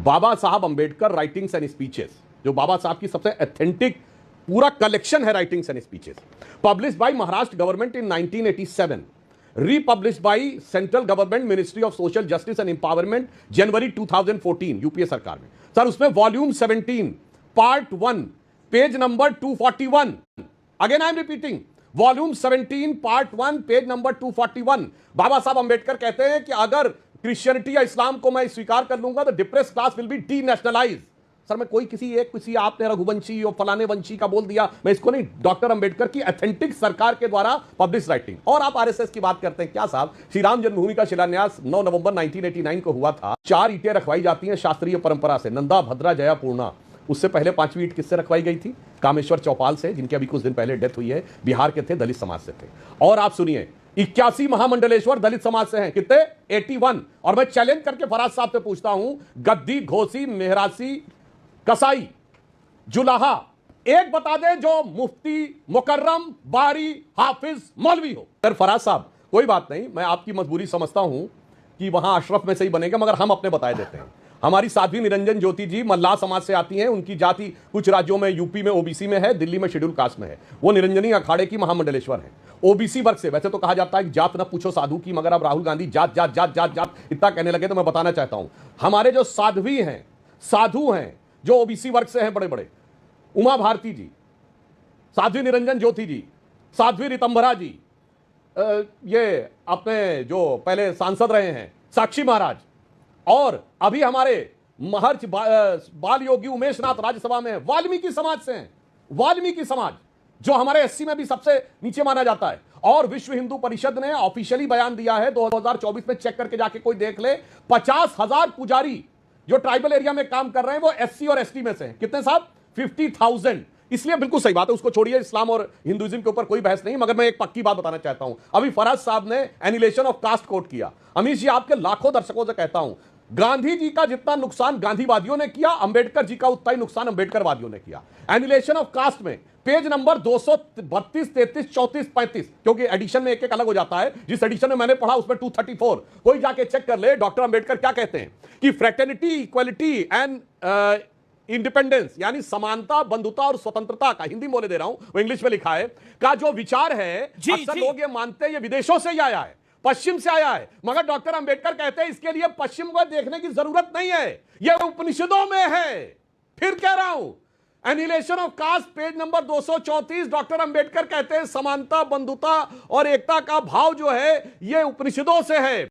Baba Saheb Ambedkar writings and speeches, जो बाबा साहब की सबसे ऑथेंटिक पूरा कलेक्शन है writings and speeches, published by Maharashtra government in 1987, republished by central government ministry of social justice and empowerment January 2014 UPA सरकार में। Sir उसमें volume 17 part 1 page number 241, again I am repeating, volume 17 part 1 page number 241, Baba Saheb Ambedkar कहते हैं कि अगर Christianity या इस्लाम को मैं स्वीकार कर लूंगा तो depress class will be D nationalise. Sir मैं कोई किसी आपने रघुवंशी और फलाने वंशी का बोल दिया, मैं इसको नहीं, डॉक्टर अंबेडकर की ऑथेंटिक सरकार के द्वारा पब्लिश राइटिंग। और आप आरएसएस की बात करते हैं, क्या साहब, श्री राम जन्मभूमि का शिलान्यास 9 नवंबर 1989 को हुआ था। 4 ईंटें रखवाई जाती हैं शास्त्रीय परंपरा से, नंदा, भद्रा, जया, पूर्णा। उससे पहले 5वीं ईंट किससे रखवाई गई थी? कामेश्वर चौपाल से, जिनकी अभी कुछ दिन पहले डेथ हुई है, बिहार के थे, दलित समाज से थे। और आप सुनिए, 81 महामंडलेश्वर दलित समाज से हैं, कितने? 81। और मैं चैलेंज करके फराज साहब से पूछता हूं, गद्दी, घोसी, मेहरासी, कसाई, जुलाहा, एक बता दे जो मुफ्ती, मुकर्रम, बारी, हाफिज, मौलवी हो। सर फराज साहब कोई बात नहीं, मैं आपकी मजबूरी समझता हूं कि वहां अशरफ में से ही बनेगा, मगर हम अपने बताए देते हैं। हमारी साध्वी निरंजन ज्योति जी मल्लाह समाज से आती हैं, उनकी जाति कुछ राज्यों में, यूपी में ओबीसी में है, दिल्ली में शेड्यूल कास्ट में है। वो निरंजनी अखाड़े की महामंडलेश्वर है, ओबीसी वर्ग से। वैसे तो कहा जाता है कि जात ना पूछो साधु की, मगर अब राहुल गांधी जात जात जात जात जात इतना कहने लगे तो मैं बताना चाहता हूं, हमारे जो साध्वी हैं, साधु हैं, जो ओबीसी वर्ग से हैं, बड़े बड़े, उमा भारती जी, साध्वी निरंजन ज्योति जी, साध्वी रितंभरा जी, ये अपने जो पहले सांसद रहे हैं साक्षी महाराज, और अभी हमारे महर्ष बाल योगी उमेश नाथ राज्यसभा में वाल्मीकि समाज से हैं। वाल्मीकि समाज जो हमारे एससी में भी सबसे नीचे माना जाता है। और विश्व हिंदू परिषद ने ऑफिशियली बयान दिया है, 2024 में चेक करके जाके कोई देख ले, 50,000 पुजारी जो ट्राइबल एरिया में काम कर रहे हैं वो एससी और एसटी में से हैं। कितने साहब? 50,000। इसलिए बिल्कुल सही बात है, उसको छोड़िए, इस्लाम और हिंदुइज्म के ऊपर कोई बहस नहीं, मगर मैं एक पक्की बात बताना चाहता हूं। अभी फराज साहब ने एनिलेशन ऑफ कास्ट कोट किया। अमीश जी, आपके लाखों दर्शकों से कहता हूं, गांधी जी का जितना नुकसान गांधीवादियों ने किया, अंबेडकर जी का उतना ही नुकसान अंबेडकरवादियों ने किया। एनिलेशन ऑफ कास्ट में पेज नंबर 232, 33, 34, 35, क्योंकि एडिशन में एक एक अलग हो जाता है, जिस एडिशन में मैंने पढ़ा उसमें 234, कोई जाके चेक कर ले। डॉक्टर अंबेडकर क्या कहते हैं कि फ्रेटर्निटी, इक्वलिटी एंड इंडिपेंडेंस, यानी समानता, बंधुता और स्वतंत्रता का, हिंदी बोले दे रहा हूं, वो इंग्लिश में लिखा है, का जो विचार है, अक्सर लोग ये मानते हैं ये विदेशों से ही आया है, पश्चिम से आया है, मगर डॉक्टर अंबेडकर कहते हैं इसके लिए पश्चिम को देखने की जरूरत नहीं है, यह उपनिषदों में है। फिर कह रहा हूं, annihilation of caste page number 234, doctor Ambedkar कहते हैं समानता, बंधुता और एकता का भाव जो है यह उपनिषदों से है।